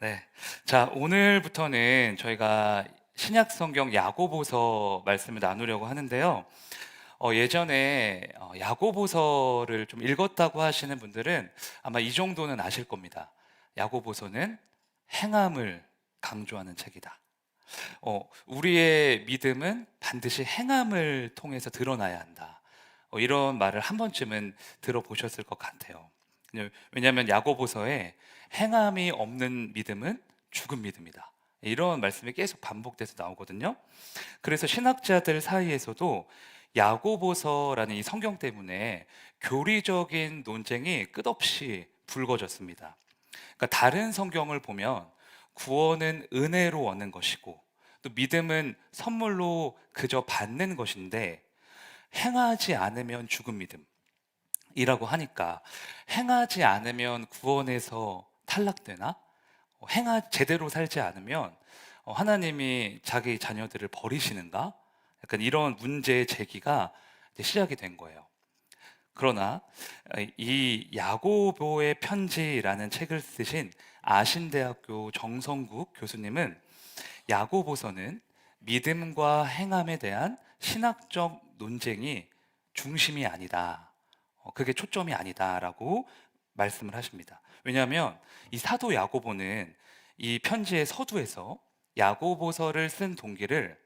네. 자, 오늘부터는 저희가 신약 성경 야고보서 말씀을 나누려고 하는데요. 예전에 야고보서를 좀 읽었다고 하시는 분들은 아마 이 정도는 아실 겁니다. 야고보서는 행함을 강조하는 책이다. 우리의 믿음은 반드시 행함을 통해서 드러나야 한다. 이런 말을 한 번쯤은 들어보셨을 것 같아요. 왜냐하면 야고보서에 행함이 없는 믿음은 죽은 믿음이다. 이런 말씀이 계속 반복돼서 나오거든요. 그래서 신학자들 사이에서도 야고보서라는 이 성경 때문에 교리적인 논쟁이 끝없이 불거졌습니다. 그러니까 다른 성경을 보면 구원은 은혜로 얻는 것이고 또 믿음은 선물로 그저 받는 것인데 행하지 않으면 죽은 믿음이라고 하니까 행하지 않으면 구원에서 탈락되나? 제대로 살지 않으면 하나님이 자기 자녀들을 버리시는가? 약간 이런 문제 제기가 이제 시작이 된 거예요. 그러나 이 야고보의 편지라는 책을 쓰신 아신대학교 정성국 교수님은 야고보서는 믿음과 행함에 대한 신학적 논쟁이 중심이 아니다. 그게 초점이 아니다라고 말씀을 하십니다. 왜냐하면 이 사도 야고보는 이 편지의 서두에서 야고보서를 쓴 동기를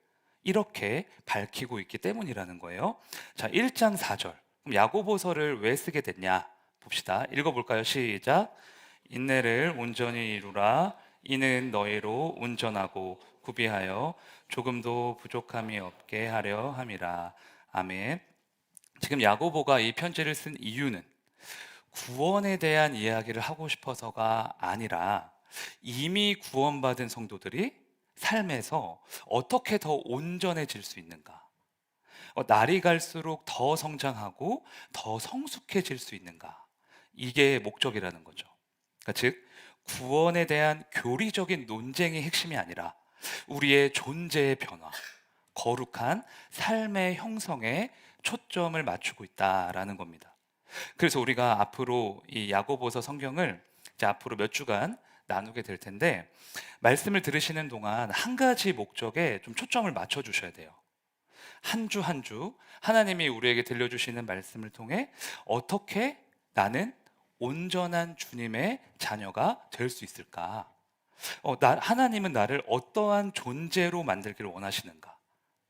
이렇게 밝히고 있기 때문이라는 거예요. 자, 1장 4절. 그럼 야고보서를 왜 쓰게 됐냐? 봅시다. 읽어볼까요? 시작. 인내를 온전히 이루라. 이는 너희로 온전하고 구비하여 조금도 부족함이 없게 하려 함이라. 아멘. 지금 야고보가 이 편지를 쓴 이유는 구원에 대한 이야기를 하고 싶어서가 아니라 이미 구원받은 성도들이 삶에서 어떻게 더 온전해질 수 있는가? 날이 갈수록 더 성장하고 더 성숙해질 수 있는가? 이게 목적이라는 거죠. 그러니까 즉, 구원에 대한 교리적인 논쟁이 핵심이 아니라 우리의 존재의 변화, 거룩한 삶의 형성에 초점을 맞추고 있다라는 겁니다. 그래서 우리가 앞으로 이 야고보서 성경을 이제 앞으로 몇 주간 나누게 될 텐데 말씀을 들으시는 동안 한 가지 목적에 좀 초점을 맞춰 주셔야 돼요. 한 주 한 주 하나님이 우리에게 들려주시는 말씀을 통해 어떻게 나는 온전한 주님의 자녀가 될 수 있을까? 하나님은 나를 어떠한 존재로 만들기를 원하시는가?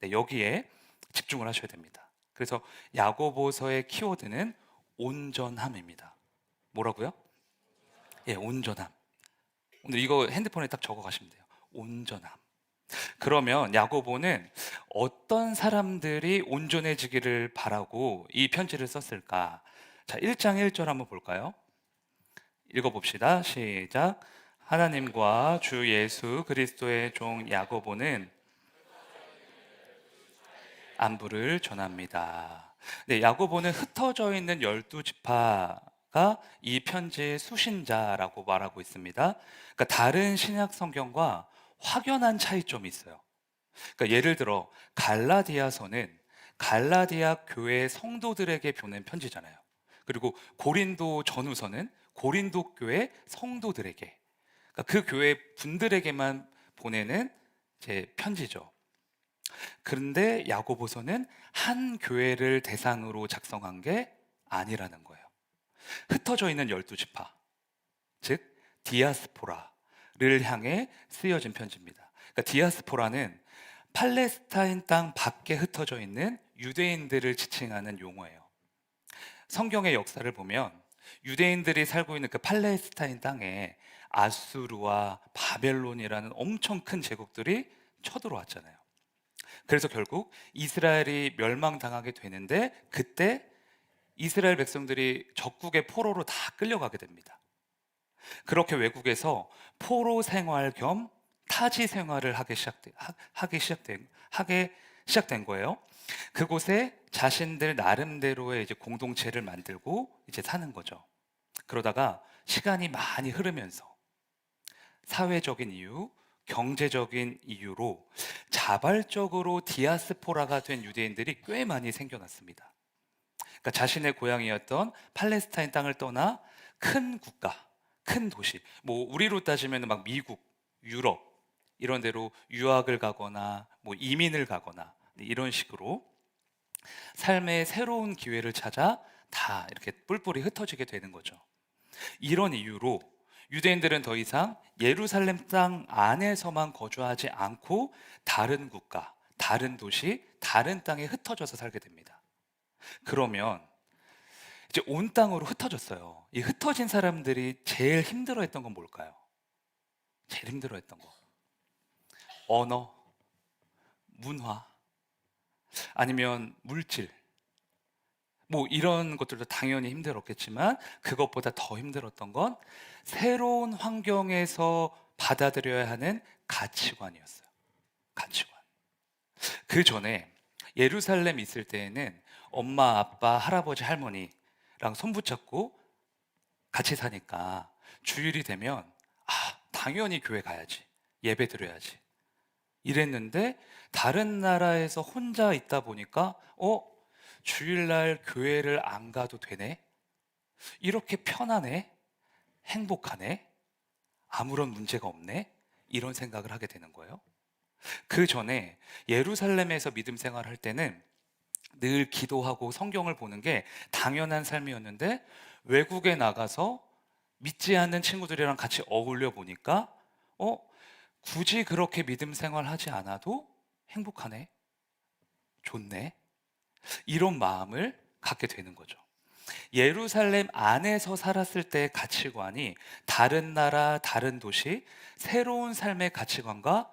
네, 여기에 집중을 하셔야 됩니다. 그래서 야고보서의 키워드는 온전함입니다. 뭐라고요? 예, 온전함. 오늘 이거 핸드폰에 딱 적어 가시면 돼요. 온전함. 그러면 야고보는 어떤 사람들이 온전해지기를 바라고 이 편지를 썼을까? 자, 1장 1절 한번 볼까요? 읽어봅시다. 시작. 하나님과 주 예수 그리스도의 종 야고보는 안부를 전합니다. 네, 야고보는 흩어져 있는 12지파가 이 편지의 수신자라고 말하고 있습니다. 그러니까 다른 신약 성경과 확연한 차이점이 있어요. 그러니까 예를 들어 갈라디아서는 갈라디아 교회 성도들에게 보낸 편지잖아요. 그리고 고린도 전후서는 고린도 교회 성도들에게, 그러니까 그 교회 분들에게만 보내는 제 편지죠. 그런데 야고보서는 한 교회를 대상으로 작성한 게 아니라는 거예요. 흩어져 있는 12지파, 즉 디아스포라를 향해 쓰여진 편지입니다. 그러니까 디아스포라는 팔레스타인 땅 밖에 흩어져 있는 유대인들을 지칭하는 용어예요. 성경의 역사를 보면 유대인들이 살고 있는 그 팔레스타인 땅에 아수르와 바벨론이라는 엄청 큰 제국들이 쳐들어왔잖아요. 그래서 결국 이스라엘이 멸망당하게 되는데 그때 이스라엘 백성들이 적국의 포로로 다 끌려가게 됩니다. 그렇게 외국에서 포로 생활 겸 타지 생활을 하게 시작된 거예요. 그곳에 자신들 나름대로의 이제 공동체를 만들고 이제 사는 거죠. 그러다가 시간이 많이 흐르면서 사회적인 이유, 경제적인 이유로 자발적으로 디아스포라가 된 유대인들이 꽤 많이 생겨났습니다. 그러니까 자신의 고향이었던 팔레스타인 땅을 떠나 큰 국가, 큰 도시, 뭐 우리로 따지면 막 미국, 유럽 이런 데로 유학을 가거나 뭐 이민을 가거나 이런 식으로 삶의 새로운 기회를 찾아 다 이렇게 뿔뿔이 흩어지게 되는 거죠. 이런 이유로 유대인들은 더 이상 예루살렘 땅 안에서만 거주하지 않고 다른 국가, 다른 도시, 다른 땅에 흩어져서 살게 됩니다. 그러면 이제 온 땅으로 흩어졌어요. 이 흩어진 사람들이 제일 힘들어했던 건 뭘까요? 제일 힘들어했던 거. 언어, 문화, 아니면 물질. 뭐 이런 것들도 당연히 힘들었겠지만 그것보다 더 힘들었던 건 새로운 환경에서 받아들여야 하는 가치관이었어요. 가치관. 그 전에 예루살렘 있을 때에는 엄마, 아빠, 할아버지, 할머니랑 손 붙잡고 같이 사니까 주일이 되면 당연히 교회 가야지. 예배 드려야지. 이랬는데 다른 나라에서 혼자 있다 보니까 주일날 교회를 안 가도 되네? 이렇게 편하네? 행복하네? 아무런 문제가 없네? 이런 생각을 하게 되는 거예요. 그 전에 예루살렘에서 믿음 생활할 때는 늘 기도하고 성경을 보는 게 당연한 삶이었는데 외국에 나가서 믿지 않는 친구들이랑 같이 어울려 보니까 굳이 그렇게 믿음 생활하지 않아도 행복하네? 좋네? 이런 마음을 갖게 되는 거죠. 예루살렘 안에서 살았을 때의 가치관이 다른 나라, 다른 도시, 새로운 삶의 가치관과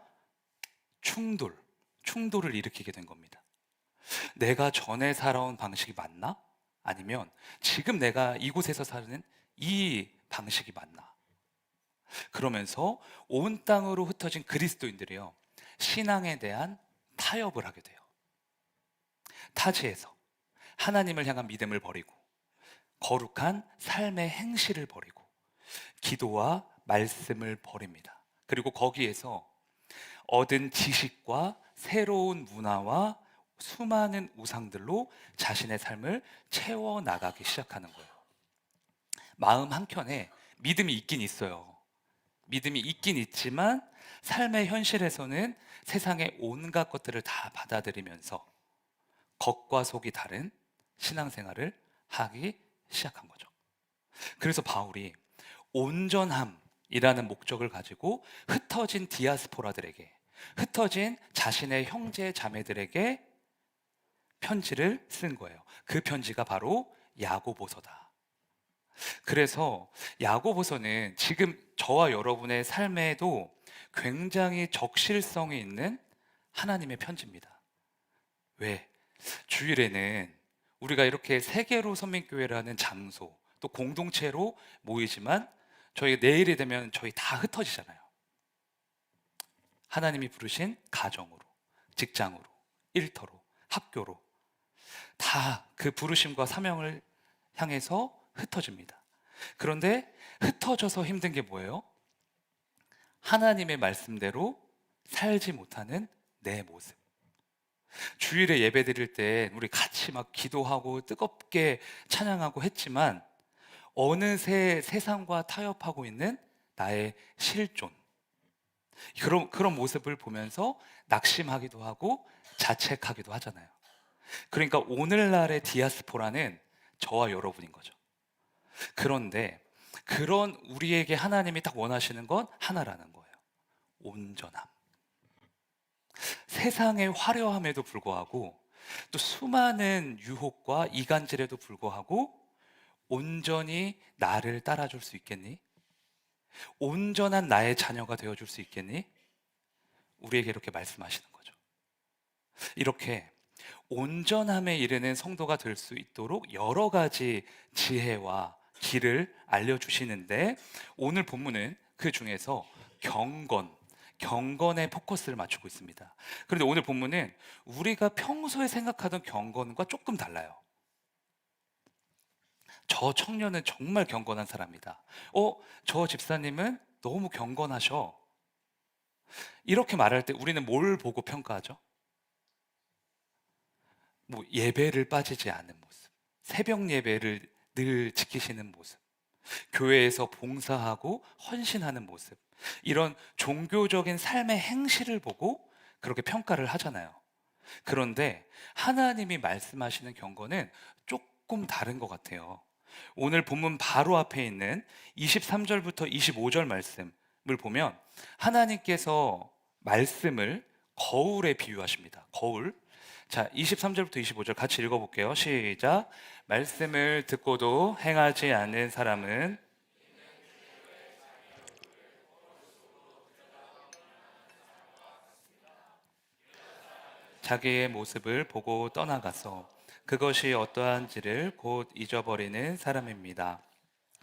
충돌을 일으키게 된 겁니다. 내가 전에 살아온 방식이 맞나? 아니면 지금 내가 이곳에서 사는 이 방식이 맞나? 그러면서 온 땅으로 흩어진 그리스도인들이요, 신앙에 대한 타협을 하게 돼요. 타지에서 하나님을 향한 믿음을 버리고 거룩한 삶의 행실을 버리고 기도와 말씀을 버립니다. 그리고 거기에서 얻은 지식과 새로운 문화와 수많은 우상들로 자신의 삶을 채워 나가기 시작하는 거예요. 마음 한켠에 믿음이 있긴 있어요. 믿음이 있긴 있지만 삶의 현실에서는 세상의 온갖 것들을 다 받아들이면서 겉과 속이 다른 신앙생활을 하기 시작한 거죠. 그래서 바울이 온전함이라는 목적을 가지고 흩어진 디아스포라들에게, 흩어진 자신의 형제 자매들에게 편지를 쓴 거예요. 그 편지가 바로 야고보서다. 그래서 야고보서는 지금 저와 여러분의 삶에도 굉장히 적실성이 있는 하나님의 편지입니다. 왜? 주일에는 우리가 이렇게 세계로 선민교회라는 장소, 또 공동체로 모이지만 저희 내일이 되면 저희 다 흩어지잖아요. 하나님이 부르신 가정으로, 직장으로, 일터로, 학교로 다 그 부르심과 사명을 향해서 흩어집니다. 그런데 흩어져서 힘든 게 뭐예요? 하나님의 말씀대로 살지 못하는 내 모습. 주일에 예배 드릴 때 우리 같이 막 기도하고 뜨겁게 찬양하고 했지만 어느새 세상과 타협하고 있는 나의 실존, 그런 모습을 보면서 낙심하기도 하고 자책하기도 하잖아요. 그러니까 오늘날의 디아스포라는 저와 여러분인 거죠. 그런데 그런 우리에게 하나님이 딱 원하시는 건 하나라는 거예요. 온전함. 세상의 화려함에도 불구하고 또 수많은 유혹과 이간질에도 불구하고 온전히 나를 따라줄 수 있겠니? 온전한 나의 자녀가 되어줄 수 있겠니? 우리에게 이렇게 말씀하시는 거죠. 이렇게 온전함에 이르는 성도가 될 수 있도록 여러 가지 지혜와 길을 알려주시는데 오늘 본문은 그 중에서 경건에 포커스를 맞추고 있습니다. 그런데 오늘 본문은 우리가 평소에 생각하던 경건과 조금 달라요. 저 청년은 정말 경건한 사람이다. 저 집사님은 너무 경건하셔. 이렇게 말할 때 우리는 뭘 보고 평가하죠? 뭐 예배를 빠지지 않는 모습, 새벽 예배를 늘 지키시는 모습, 교회에서 봉사하고 헌신하는 모습, 이런 종교적인 삶의 행실을 보고 그렇게 평가를 하잖아요. 그런데 하나님이 말씀하시는 경고는 조금 다른 것 같아요. 오늘 본문 바로 앞에 있는 23절부터 25절 말씀을 보면 하나님께서 말씀을 거울에 비유하십니다. 거울. 자, 23절부터 25절 같이 읽어볼게요. 시작. 말씀을 듣고도 행하지 않는 사람은 자기의 모습을 보고 떠나가서 그것이 어떠한지를 곧 잊어버리는 사람입니다.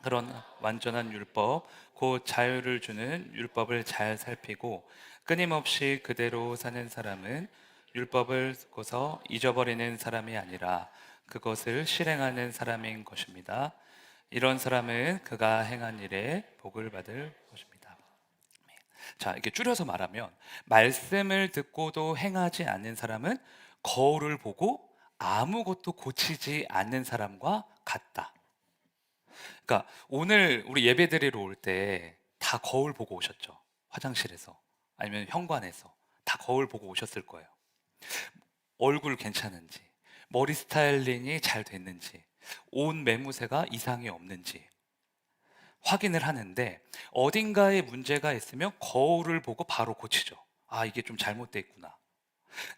그런 완전한 율법, 곧 자유를 주는 율법을 잘 살피고 끊임없이 그대로 사는 사람은 율법을 듣고서 잊어버리는 사람이 아니라 그것을 실행하는 사람인 것입니다. 이런 사람은 그가 행한 일에 복을 받을 것입니다. 자, 이렇게 줄여서 말하면 말씀을 듣고도 행하지 않는 사람은 거울을 보고 아무것도 고치지 않는 사람과 같다. 그러니까 오늘 우리 예배드리러 올 때 다 거울 보고 오셨죠? 화장실에서 아니면 현관에서 다 거울 보고 오셨을 거예요. 얼굴 괜찮은지, 머리 스타일링이 잘 됐는지, 옷 매무새가 이상이 없는지 확인을 하는데 어딘가에 문제가 있으면 거울을 보고 바로 고치죠. 아, 이게 좀 잘못돼 있구나.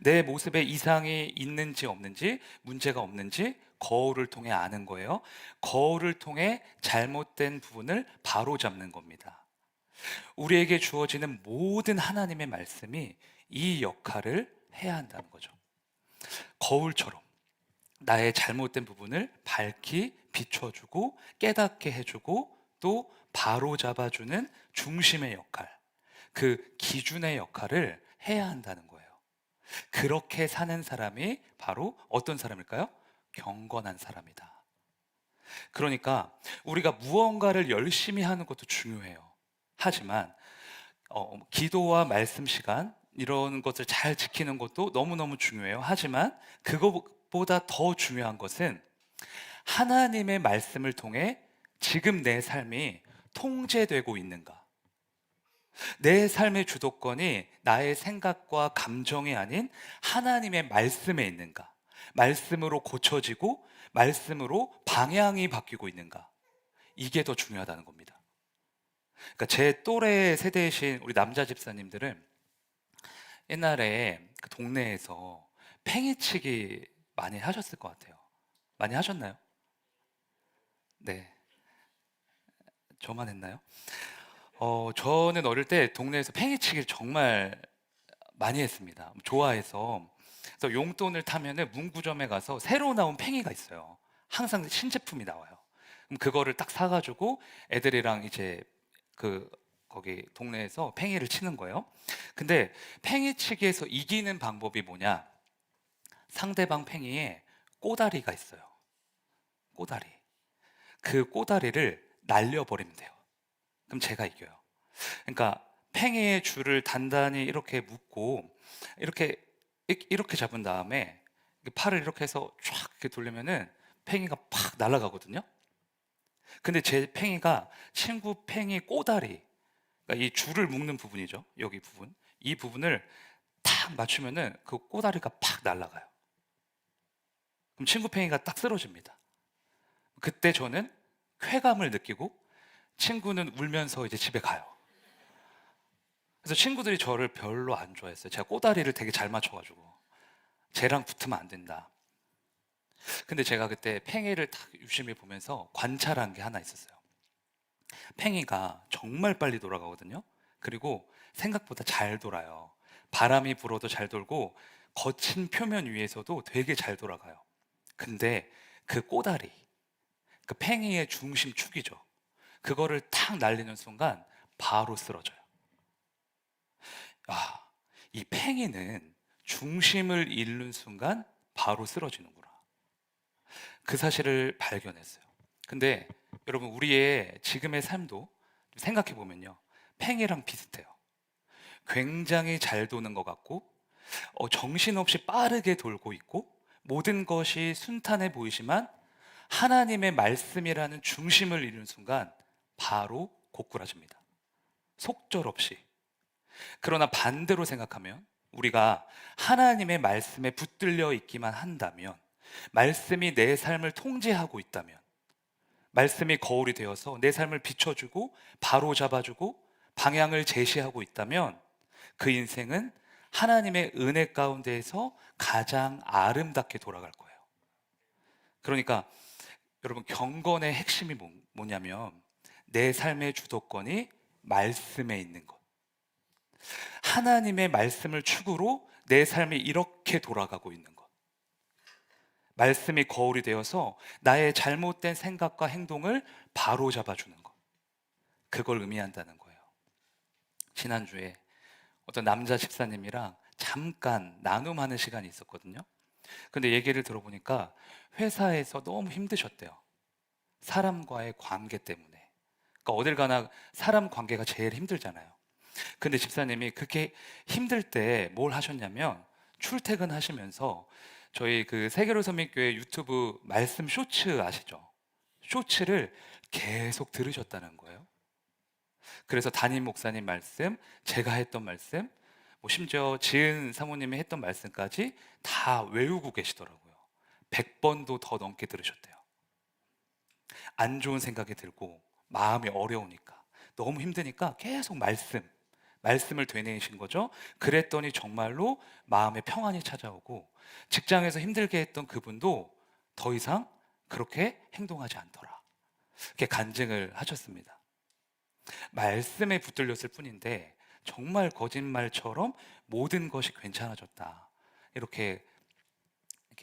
내 모습에 이상이 있는지 없는지, 문제가 없는지 거울을 통해 아는 거예요. 거울을 통해 잘못된 부분을 바로잡는 겁니다. 우리에게 주어지는 모든 하나님의 말씀이 이 역할을 해야 한다는 거죠. 거울처럼 나의 잘못된 부분을 밝히 비춰주고 깨닫게 해주고 또 바로잡아주는 중심의 역할, 그 기준의 역할을 해야 한다는 거예요. 그렇게 사는 사람이 바로 어떤 사람일까요? 경건한 사람이다. 그러니까 우리가 무언가를 열심히 하는 것도 중요해요. 하지만 기도와 말씀 시간 이런 것을 잘 지키는 것도 너무너무 중요해요. 하지만 그것보다 더 중요한 것은 하나님의 말씀을 통해 지금 내 삶이 통제되고 있는가? 내 삶의 주도권이 나의 생각과 감정이 아닌 하나님의 말씀에 있는가? 말씀으로 고쳐지고 말씀으로 방향이 바뀌고 있는가? 이게 더 중요하다는 겁니다. 그러니까 제 또래 세대이신 우리 남자 집사님들은 옛날에 그 동네에서 팽이치기 많이 하셨을 것 같아요. 많이 하셨나요? 네. 저만 했나요? 저는 어릴 때 동네에서 팽이치기를 정말 많이 했습니다. 좋아해서. 그래서 용돈을 타면은 문구점에 가서 새로 나온 팽이가 있어요. 항상 신제품이 나와요. 그럼 그거를 딱 사가지고 애들이랑 이제 그 거기 동네에서 팽이를 치는 거예요. 근데 팽이치기에서 이기는 방법이 뭐냐? 상대방 팽이에 꼬다리가 있어요. 꼬다리. 그 꼬다리를 날려버리면 돼요. 그럼 제가 이겨요. 그러니까 팽이의 줄을 단단히 이렇게 묶고 이렇게 이렇게 잡은 다음에 팔을 이렇게 해서 쫙 이렇게 돌리면은 팽이가 팍 날아가거든요. 근데 제 팽이가 친구 팽이 꼬다리, 그러니까 이 줄을 묶는 부분이죠. 여기 부분. 이 부분을 탁 맞추면은 그 꼬다리가 팍 날아가요. 그럼 친구 팽이가 딱 쓰러집니다. 그때 저는 쾌감을 느끼고 친구는 울면서 이제 집에 가요. 그래서 친구들이 저를 별로 안 좋아했어요. 제가 꼬다리를 되게 잘 맞춰가지고 쟤랑 붙으면 안 된다. 근데 제가 그때 팽이를 딱 유심히 보면서 관찰한 게 하나 있었어요. 팽이가 정말 빨리 돌아가거든요. 그리고 생각보다 잘 돌아요. 바람이 불어도 잘 돌고 거친 표면 위에서도 되게 잘 돌아가요. 근데 그 꼬다리, 그 팽이의 중심 축이죠. 그거를 탁 날리는 순간 바로 쓰러져요. 아, 이 팽이는 중심을 잃는 순간 바로 쓰러지는구나. 그 사실을 발견했어요. 근데 여러분, 우리의 지금의 삶도 생각해 보면요, 팽이랑 비슷해요. 굉장히 잘 도는 것 같고, 정신없이 빠르게 돌고 있고, 모든 것이 순탄해 보이지만 하나님의 말씀이라는 중심을 잃는 순간 바로 고꾸라집니다. 속절없이. 그러나 반대로 생각하면, 우리가 하나님의 말씀에 붙들려 있기만 한다면, 말씀이 내 삶을 통제하고 있다면, 말씀이 거울이 되어서 내 삶을 비춰주고 바로 잡아주고 방향을 제시하고 있다면, 그 인생은 하나님의 은혜 가운데에서 가장 아름답게 돌아갈 거예요. 그러니까 여러분, 경건의 핵심이 뭐냐면 내 삶의 주도권이 말씀에 있는 것. 하나님의 말씀을 축으로 내 삶이 이렇게 돌아가고 있는 것. 말씀이 거울이 되어서 나의 잘못된 생각과 행동을 바로 잡아주는 것. 그걸 의미한다는 거예요. 지난주에 어떤 남자 집사님이랑 잠깐 나눔하는 시간이 있었거든요. 근데 얘기를 들어보니까 회사에서 너무 힘드셨대요. 사람과의 관계 때문에. 그러니까 어딜 가나 사람 관계가 제일 힘들잖아요. 근데 집사님이 그렇게 힘들 때 뭘 하셨냐면, 출퇴근하시면서 저희 그 세계로 선민교회 유튜브 말씀 쇼츠 아시죠? 쇼츠를 계속 들으셨다는 거예요. 그래서 담임 목사님 말씀, 제가 했던 말씀, 뭐 심지어 지은 사모님이 했던 말씀까지 다 외우고 계시더라고요. 100번도 더 넘게 들으셨대요. 안 좋은 생각이 들고 마음이 어려우니까, 너무 힘드니까 계속 말씀을 되뇌이신 거죠. 그랬더니 정말로 마음의 평안이 찾아오고, 직장에서 힘들게 했던 그분도 더 이상 그렇게 행동하지 않더라, 이렇게 간증을 하셨습니다. 말씀에 붙들렸을 뿐인데 정말 거짓말처럼 모든 것이 괜찮아졌다, 이렇게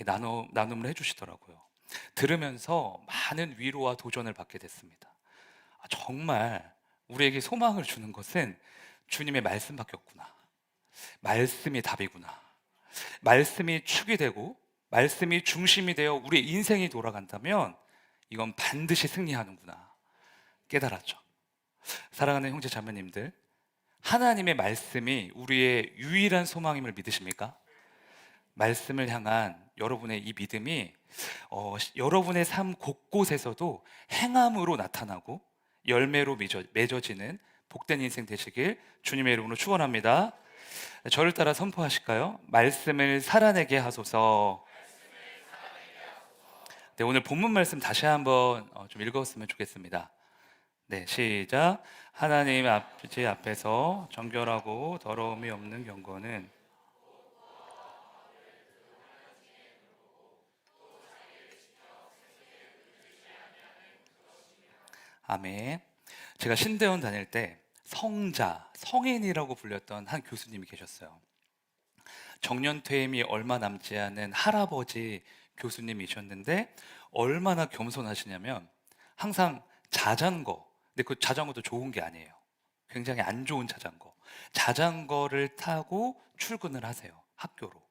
나눔을 해주시더라고요. 들으면서 많은 위로와 도전을 받게 됐습니다. 정말 우리에게 소망을 주는 것은 주님의 말씀밖에 없구나. 말씀이 답이구나. 말씀이 축이 되고 말씀이 중심이 되어 우리의 인생이 돌아간다면 이건 반드시 승리하는구나 깨달았죠. 사랑하는 형제 자매님들, 하나님의 말씀이 우리의 유일한 소망임을 믿으십니까? 말씀을 향한 여러분의 이 믿음이 여러분의 삶 곳곳에서도 행함으로 나타나고 열매로 맺어지는 복된 인생 되시길 주님의 이름으로 축원합니다. 저를 따라 선포하실까요? 말씀을 살아내게 하소서. 네, 오늘 본문 말씀 다시 한번 좀 읽었으면 좋겠습니다. 네, 시작. 하나님 아버지 앞에서 정결하고 더러움이 없는 경건은 아멘. 제가 신대원 다닐 때 성인이라고 불렸던 한 교수님이 계셨어요. 정년 퇴임이 얼마 남지 않은 할아버지 교수님이셨는데 얼마나 겸손하시냐면 항상 자전거, 근데 그 자전거도 좋은 게 아니에요. 굉장히 안 좋은 자전거를 타고 출근을 하세요, 학교로.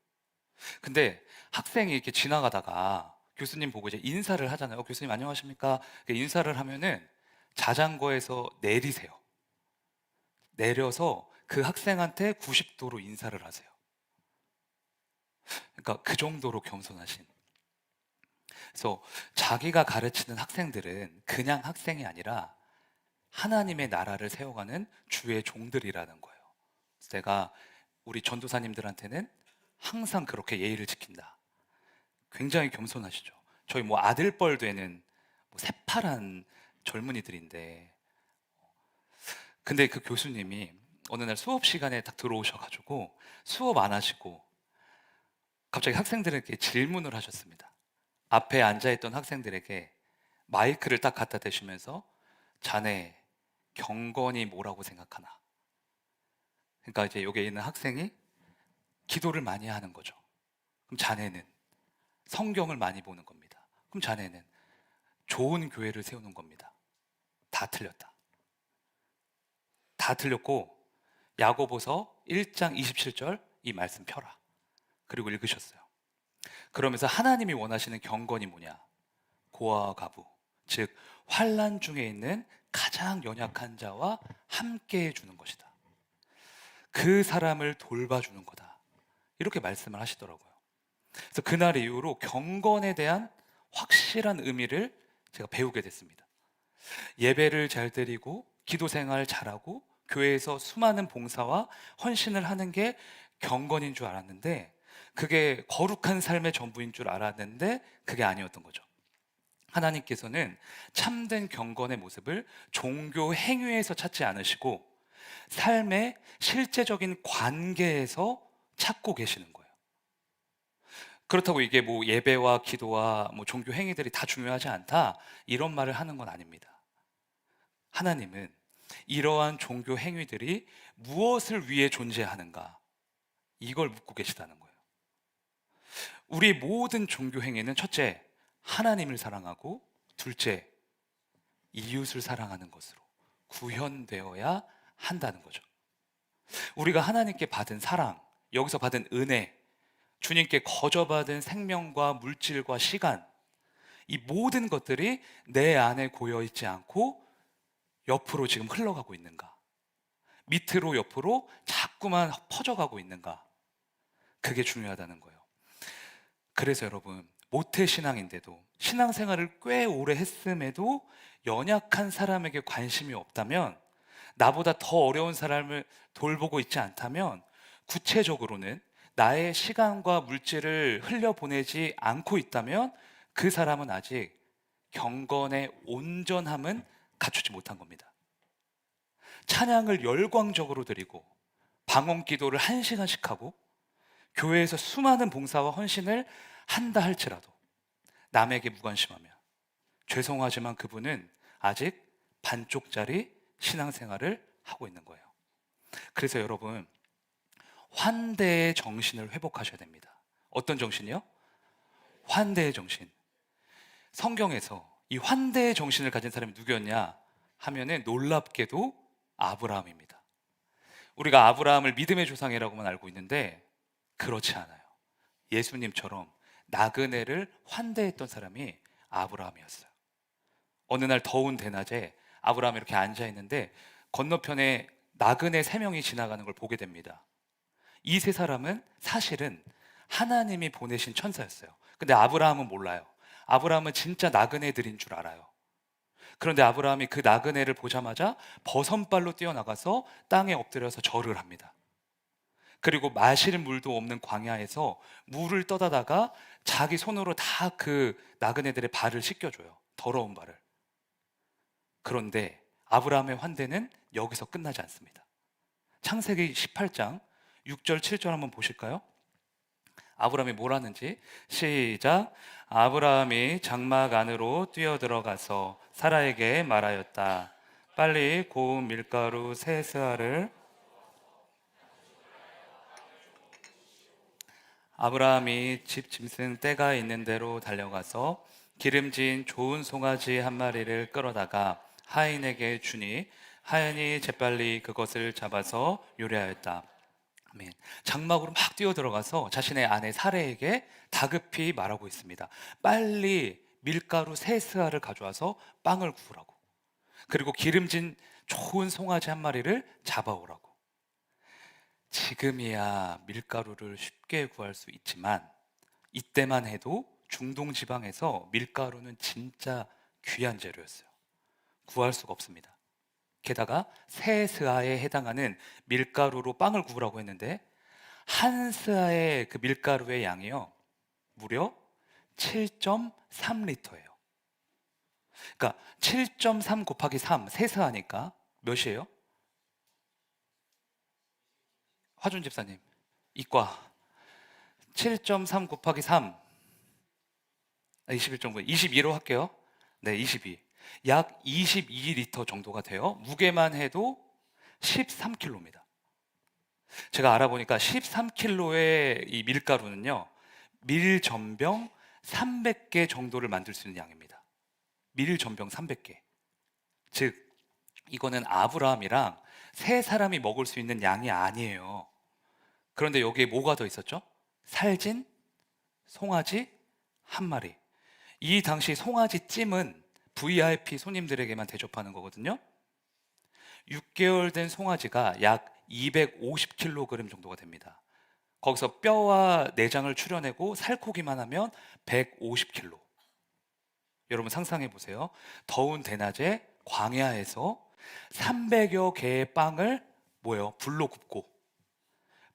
근데 학생이 이렇게 지나가다가 교수님 보고 이제 인사를 하잖아요. 교수님 안녕하십니까? 인사를 하면은 자전거에서 내리세요. 내려서 그 학생한테 90도로 인사를 하세요. 그러니까 그 정도로 겸손하신. 그래서 자기가 가르치는 학생들은 그냥 학생이 아니라 하나님의 나라를 세워가는 주의 종들이라는 거예요. 그래서 제가 우리 전도사님들한테는 항상 그렇게 예의를 지킨다. 굉장히 겸손하시죠. 저희 뭐 아들뻘 되는 뭐 새파란 젊은이들인데, 근데 그 교수님이 어느 날 수업 시간에 딱 들어오셔가지고 수업 안 하시고 갑자기 학생들에게 질문을 하셨습니다. 앞에 앉아있던 학생들에게 마이크를 딱 갖다 대시면서 자네 경건이 뭐라고 생각하나? 그러니까 이제 여기 있는 학생이 기도를 많이 하는 거죠. 그럼 자네는 성경을 많이 보는 겁니다. 그럼 자네는 좋은 교회를 세우는 겁니다. 다 틀렸다. 다 틀렸고 야고보서 1장 27절 이 말씀 펴라. 그리고 읽으셨어요. 그러면서 하나님이 원하시는 경건이 뭐냐? 고아와 가부, 즉 환난 중에 있는 가장 연약한 자와 함께 해주는 것이다. 그 사람을 돌봐주는 거다. 이렇게 말씀을 하시더라고요. 그래서 그날 이후로 경건에 대한 확실한 의미를 제가 배우게 됐습니다. 예배를 잘 드리고 기도 생활 잘하고 교회에서 수많은 봉사와 헌신을 하는 게 경건인 줄 알았는데, 그게 거룩한 삶의 전부인 줄 알았는데 그게 아니었던 거죠. 하나님께서는 참된 경건의 모습을 종교 행위에서 찾지 않으시고 삶의 실제적인 관계에서 찾고 계시는 거예요. 그렇다고 이게 뭐 예배와 기도와 뭐 종교 행위들이 다 중요하지 않다, 이런 말을 하는 건 아닙니다. 하나님은 이러한 종교 행위들이 무엇을 위해 존재하는가, 이걸 묻고 계시다는 거예요. 우리 모든 종교 행위는 첫째, 하나님을 사랑하고, 둘째, 이웃을 사랑하는 것으로 구현되어야 한다는 거죠. 우리가 하나님께 받은 사랑, 여기서 받은 은혜, 주님께 거저받은 생명과 물질과 시간, 이 모든 것들이 내 안에 고여 있지 않고 옆으로 지금 흘러가고 있는가? 밑으로 옆으로 자꾸만 퍼져가고 있는가? 그게 중요하다는 거예요. 그래서 여러분, 모태신앙인데도, 신앙생활을 꽤 오래 했음에도 연약한 사람에게 관심이 없다면, 나보다 더 어려운 사람을 돌보고 있지 않다면, 구체적으로는 나의 시간과 물질을 흘려보내지 않고 있다면 그 사람은 아직 경건의 온전함은 갖추지 못한 겁니다. 찬양을 열광적으로 드리고 방언 기도를 1시간씩 하고 교회에서 수많은 봉사와 헌신을 한다 할지라도 남에게 무관심하면, 죄송하지만 그분은 아직 반쪽짜리 신앙생활을 하고 있는 거예요. 그래서 여러분, 환대의 정신을 회복하셔야 됩니다. 어떤 정신이요? 환대의 정신. 성경에서 이 환대의 정신을 가진 사람이 누구였냐 하면은 놀랍게도 아브라함입니다. 우리가 아브라함을 믿음의 조상이라고만 알고 있는데 그렇지 않아요. 예수님처럼 나그네를 환대했던 사람이 아브라함이었어요. 어느 날 더운 대낮에 아브라함이 이렇게 앉아 있는데 건너편에 나그네 3명이 지나가는 걸 보게 됩니다. 이 3사람은 사실은 하나님이 보내신 천사였어요. 근데 아브라함은 몰라요. 아브라함은 진짜 나그네들인 줄 알아요. 그런데 아브라함이 그 나그네를 보자마자 버선발로 뛰어나가서 땅에 엎드려서 절을 합니다. 그리고 마실 물도 없는 광야에서 물을 떠다다가 자기 손으로 다 그 나그네들의 발을 씻겨줘요. 더러운 발을. 그런데 아브라함의 환대는 여기서 끝나지 않습니다. 창세기 18장 6절 7절 한번 보실까요? 아브라함이 뭘 하는지 시작. 아브라함이 장막 안으로 뛰어들어가서 사라에게 말하였다. 빨리 고운 밀가루 3스아를. 아브라함이 집 짐승 떼가 있는 대로 달려가서 기름진 좋은 송아지 한 마리를 끌어다가 하인에게 주니 하인이 재빨리 그것을 잡아서 요리하였다. 아멘. 장막으로 막 뛰어들어가서 자신의 아내 사레에게 다급히 말하고 있습니다. 빨리 밀가루 3스아를 가져와서 빵을 구우라고, 그리고 기름진 좋은 송아지 한 마리를 잡아오라고. 지금이야 밀가루를 쉽게 구할 수 있지만 이때만 해도 중동 지방에서 밀가루는 진짜 귀한 재료였어요. 구할 수가 없습니다. 게다가 3스아에 해당하는 밀가루로 빵을 구우라고 했는데 한 스아의 그 밀가루의 양이요 무려 7.3리터예요. 그러니까 7.3 곱하기 3, 3스아니까 몇이에요? 화준 집사님, 이과 7.3 곱하기 3, 21.9, 22로 할게요. 네, 22. 약 22리터 정도가 돼요. 무게만 해도 13kg입니다. 제가 알아보니까 13kg의 이 밀가루는요, 밀전병 300개 정도를 만들 수 있는 양입니다. 밀전병 300개. 즉, 이거는 아브라함이랑 3사람이 먹을 수 있는 양이 아니에요. 그런데 여기에 뭐가 더 있었죠? 살진 송아지 한 마리. 이 당시 송아지 찜은 VIP 손님들에게만 대접하는 거거든요. 6개월 된 송아지가 약 250kg 정도가 됩니다. 거기서 뼈와 내장을 추려내고 살코기만 하면 150kg. 여러분 상상해 보세요. 더운 대낮에 광야에서 300여 개의 빵을 뭐예요? 불로 굽고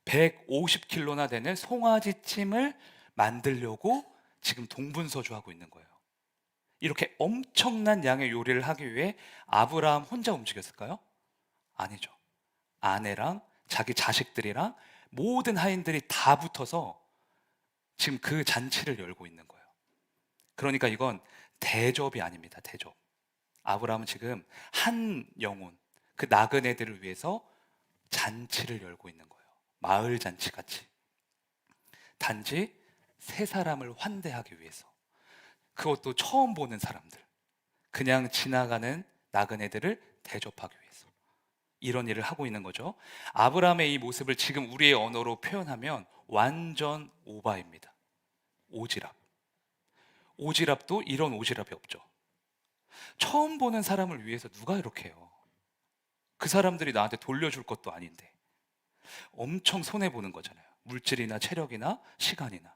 150kg나 되는 송아지찜을 만들려고 지금 동분서주하고 있는 거예요. 이렇게 엄청난 양의 요리를 하기 위해 아브라함 혼자 움직였을까요? 아니죠. 아내랑 자기 자식들이랑 모든 하인들이 다 붙어서 지금 그 잔치를 열고 있는 거예요. 그러니까 이건 대접이 아닙니다. 대접. 아브라함은 지금 한 영혼, 그 나그네들을 위해서 잔치를 열고 있는 거예요. 마을 잔치 같이. 단지 세 사람을 환대하기 위해서. 그것도 처음 보는 사람들. 그냥 지나가는 나그네들을 대접하기 위해서. 이런 일을 하고 있는 거죠. 아브라함의 이 모습을 지금 우리의 언어로 표현하면 완전 오바입니다. 오지랖. 오지랖도 이런 오지랖이 없죠. 처음 보는 사람을 위해서 누가 이렇게 해요? 그 사람들이 나한테 돌려줄 것도 아닌데 엄청 손해보는 거잖아요. 물질이나 체력이나 시간이나.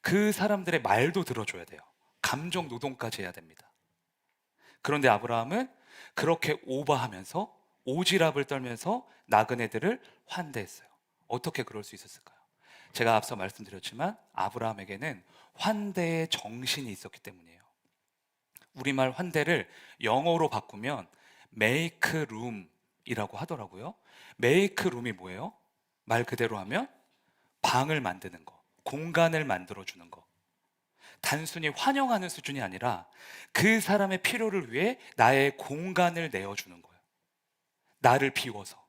그 사람들의 말도 들어줘야 돼요. 감정 노동까지 해야 됩니다. 그런데 아브라함은 그렇게 오버하면서 오지랖을 떨면서 나그네들을 환대했어요. 어떻게 그럴 수 있었을까요? 제가 앞서 말씀드렸지만 아브라함에게는 환대의 정신이 있었기 때문이에요. 우리말 환대를 영어로 바꾸면 make room이라고 하더라고요. make room이 뭐예요? 말 그대로 하면 방을 만드는 거, 공간을 만들어주는 거. 단순히 환영하는 수준이 아니라 그 사람의 필요를 위해 나의 공간을 내어주는 거예요. 나를 비워서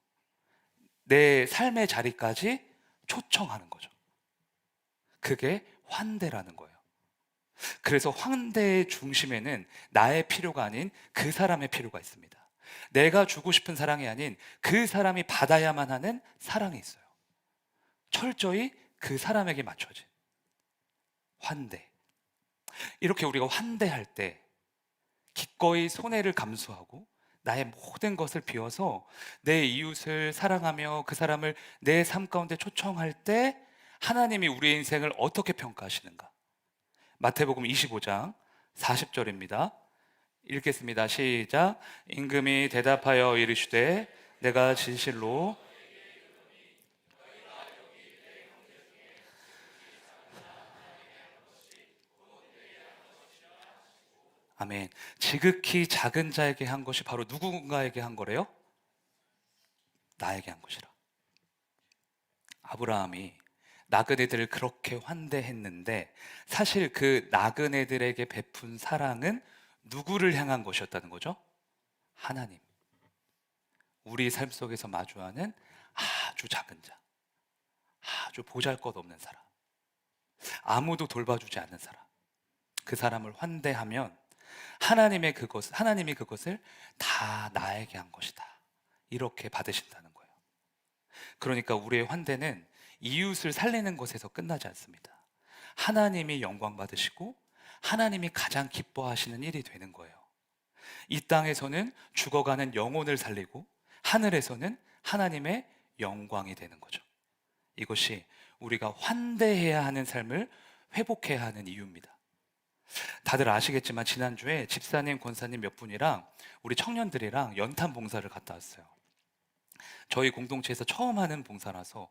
내 삶의 자리까지 초청하는 거죠. 그게 환대라는 거예요. 그래서 환대의 중심에는 나의 필요가 아닌 그 사람의 필요가 있습니다. 내가 주고 싶은 사랑이 아닌 그 사람이 받아야만 하는 사랑이 있어요. 철저히 그 사람에게 맞춰진 환대. 이렇게 우리가 환대할 때 기꺼이 손해를 감수하고 나의 모든 것을 비워서 내 이웃을 사랑하며 그 사람을 내 삶 가운데 초청할 때 하나님이 우리의 인생을 어떻게 평가하시는가? 마태복음 25장 40절입니다. 읽겠습니다. 시작. 임금이 대답하여 이르시되 내가 진실로 아멘. 지극히 작은 자에게 한 것이 바로 누군가에게 한 거래요? 나에게 한 것이라. 아브라함이 나그네들을 그렇게 환대했는데 사실 그 나그네들에게 베푼 사랑은 누구를 향한 것이었다는 거죠? 하나님. 우리 삶 속에서 마주하는 아주 작은 자, 아주 보잘것없는 사람, 아무도 돌봐주지 않는 사람, 그 사람을 환대하면 하나님이 그것을 다 나에게 한 것이다. 이렇게 받으신다는 거예요. 그러니까 우리의 환대는 이웃을 살리는 것에서 끝나지 않습니다. 하나님이 영광 받으시고 하나님이 가장 기뻐하시는 일이 되는 거예요. 이 땅에서는 죽어가는 영혼을 살리고 하늘에서는 하나님의 영광이 되는 거죠. 이것이 우리가 환대해야 하는 삶을 회복해야 하는 이유입니다. 다들 아시겠지만 지난주에 집사님, 권사님 몇 분이랑 우리 청년들이랑 연탄 봉사를 갔다 왔어요. 저희 공동체에서 처음 하는 봉사라서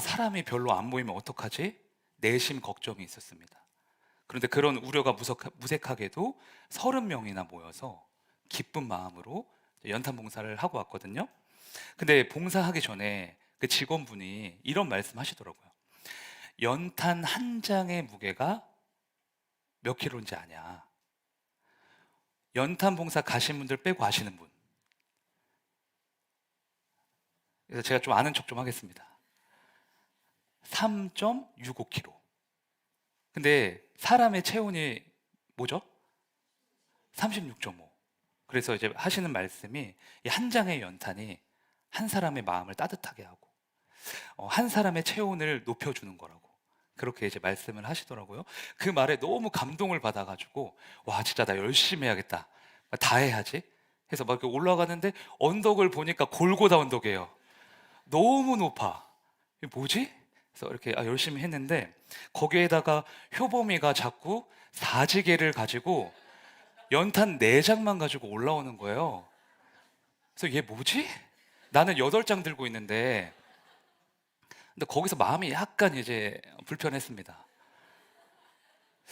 사람이 별로 안 모이면 어떡하지? 내심 걱정이 있었습니다. 그런데 그런 우려가 무색하게도 30명이나 모여서 기쁜 마음으로 연탄 봉사를 하고 왔거든요. 근데 봉사하기 전에 그 직원분이 이런 말씀 하시더라고요. 연탄 한 장의 무게가 몇 킬로인지 아냐? 연탄 봉사 가신 분들 빼고 아시는 분. 그래서 제가 좀 아는 척 좀 하겠습니다. 3.65kg. 근데 사람의 체온이 뭐죠? 36.5. 그래서 이제 하시는 말씀이 이 한 장의 연탄이 한 사람의 마음을 따뜻하게 하고 한 사람의 체온을 높여주는 거라고 그렇게 이제 말씀을 하시더라고요. 그 말에 너무 감동을 받아가지고 와 진짜 나 열심히 해야겠다. 다 해야지. 해서 막 이렇게 올라가는데 언덕을 보니까 골고다 언덕이에요. 너무 높아. 이게 뭐지? 그래서 이렇게 열심히 했는데 거기에다가 효범이가 자꾸 사지개를 가지고 연탄 4장만 가지고 올라오는 거예요. 그래서 얘 뭐지? 나는 8장 들고 있는데, 근데 거기서 마음이 약간 이제 불편했습니다.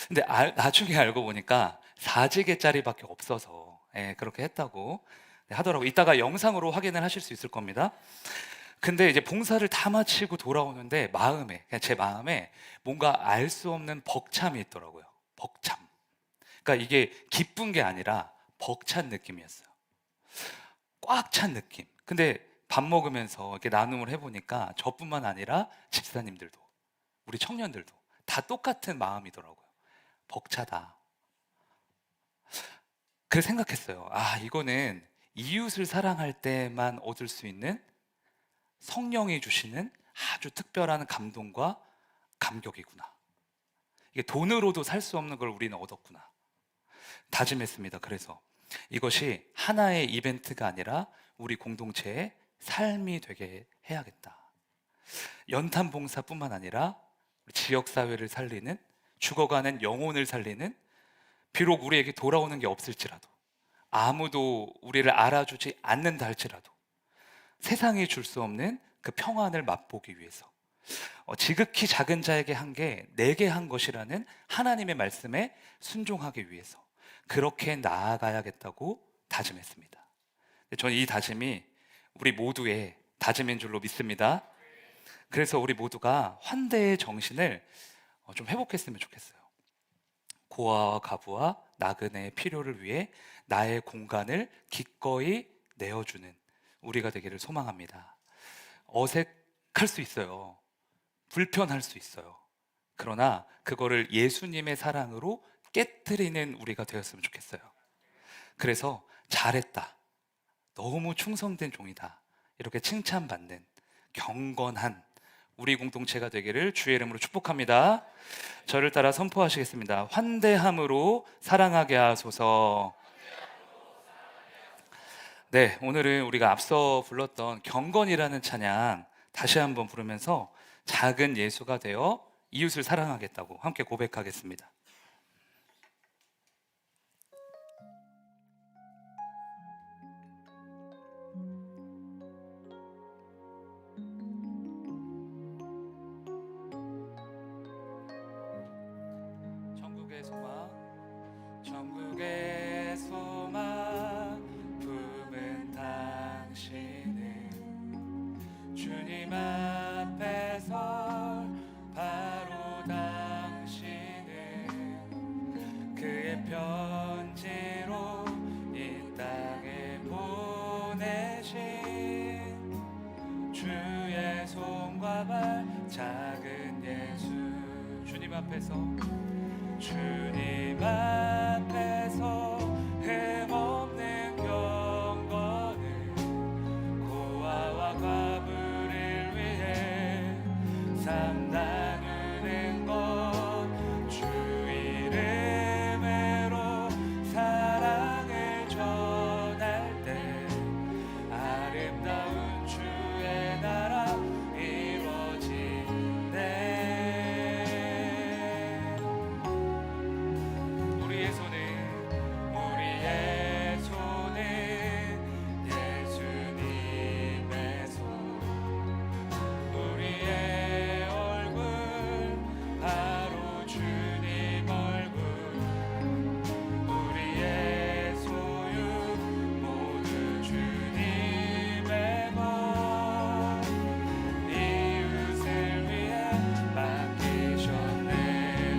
근데 나중에 알고 보니까 4지개짜리밖에 없어서 그렇게 했다고 하더라고요. 이따가 영상으로 확인을 하실 수 있을 겁니다. 근데 이제 봉사를 다 마치고 돌아오는데 마음에, 그냥 제 마음에 뭔가 알 수 없는 벅참이 있더라고요. 벅참. 그러니까 이게 기쁜 게 아니라 벅찬 느낌이었어요. 꽉 찬 느낌. 근데 밥 먹으면서 이렇게 나눔을 해보니까 저뿐만 아니라 집사님들도, 우리 청년들도 다 똑같은 마음이더라고요. 벅차다. 그래서 생각했어요. 아, 이거는 이웃을 사랑할 때만 얻을 수 있는 성령이 주시는 아주 특별한 감동과 감격이구나. 이게 돈으로도 살 수 없는 걸 우리는 얻었구나. 다짐했습니다. 그래서 이것이 하나의 이벤트가 아니라 우리 공동체의 삶이 되게 해야겠다. 연탄 봉사뿐만 아니라 지역사회를 살리는, 죽어가는 영혼을 살리는, 비록 우리에게 돌아오는 게 없을지라도, 아무도 우리를 알아주지 않는다 할지라도 세상이 줄 수 없는 그 평안을 맛보기 위해서 지극히 작은 자에게 한 게 내게 한 것이라는 하나님의 말씀에 순종하기 위해서 그렇게 나아가야겠다고 다짐했습니다. 저는 이 다짐이 우리 모두의 다짐인 줄로 믿습니다. 그래서 우리 모두가 환대의 정신을 좀 회복했으면 좋겠어요. 고아와 가부와 나그네의 필요를 위해 나의 공간을 기꺼이 내어주는 우리가 되기를 소망합니다. 어색할 수 있어요. 불편할 수 있어요. 그러나 그거를 예수님의 사랑으로 깨트리는 우리가 되었으면 좋겠어요. 그래서 잘했다, 너무 충성된 종이다, 이렇게 칭찬받는 경건한 우리 공동체가 되기를 주의 이름으로 축복합니다. 저를 따라 선포하시겠습니다. 환대함으로 사랑하게 하소서. 네, 오늘은 우리가 앞서 불렀던 경건이라는 찬양 다시 한번 부르면서 작은 예수가 되어 이웃을 사랑하겠다고 함께 고백하겠습니다. 천국의 소망, 천국의 소망 품은 당신은 주님 앞에서 바로 당신은 그의 편지로 이 땅에 보내신 주의 손과 발 작은 예수. 주님 앞에서, 주님 앞에서 흠없는 경건을 고아와 과부를 위해 삶 나누는 것, 주 이름으로 사랑을 전할 때 아름다운 주의 나라 이루어지네. 우리의 손은 예수님의 손, 우리의 얼굴 바로 주님 얼굴, 우리의 소유 모두 주님의 것, 이웃을 위해 맡기셨네.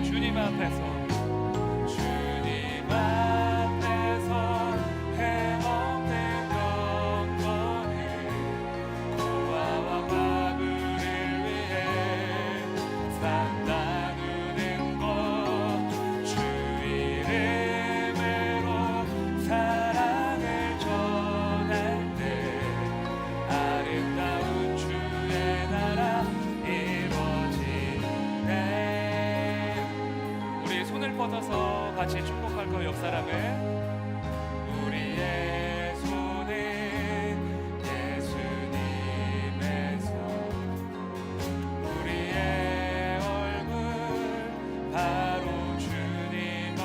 주님 앞에서, 주님 앞에서 흠없는 경건을 고아와 과부를 위해 삶 나누는 것, 주 이름으로 사랑을 전할 때 아름다운 주의 나라 이루어지네. 우리 손을 뻗어서 같이 축복할 거예요. 옆 사람을. 우리의 손은 예수님의 손, 우리의 얼굴 바로 주님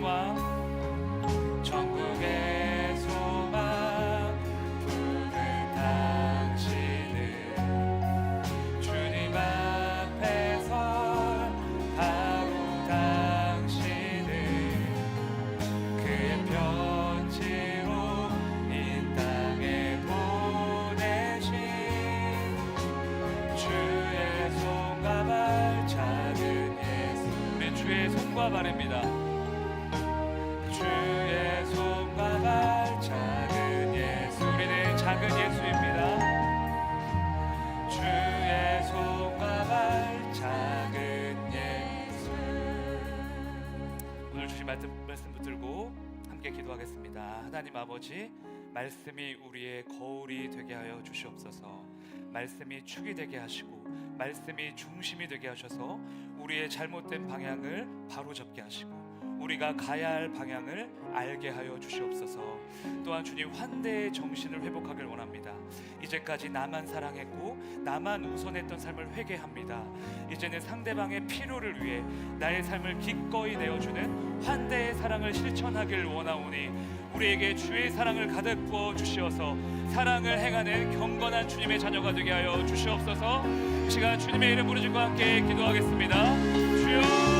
소망, 천국의 소망 부른 당신을 주님 앞에 설 바로 당신을 그의 편지로 이 땅에 보내신 주의 손과 발 작은 예수. 우리 주의 손과 발입니다. 주의 손과 발 작은 예수. 우리는 작은 예수입니다. 주의 손과 발 작은 예수. 오늘 주신 말씀 붙들고 함께 기도하겠습니다. 하나님 아버지, 말씀이 우리의 거울이 되게 하여 주시옵소서. 말씀이 축이 되게 하시고 말씀이 중심이 되게 하셔서 우리의 잘못된 방향을 바로잡게 하시고 우리가 가야 할 방향을 알게 하여 주시옵소서. 또한 주님, 환대의 정신을 회복하길 원합니다. 이제까지 나만 사랑했고 나만 우선했던 삶을 회개합니다. 이제는 상대방의 필요를 위해 나의 삶을 기꺼이 내어주는 환대의 사랑을 실천하길 원하오니 우리에게 주의 사랑을 가득 부어 주시어서 사랑을 행하는 경건한 주님의 자녀가 되게 하여 주시옵소서. 이 시간 주님의 이름 부르짖고 함께 기도하겠습니다. 주여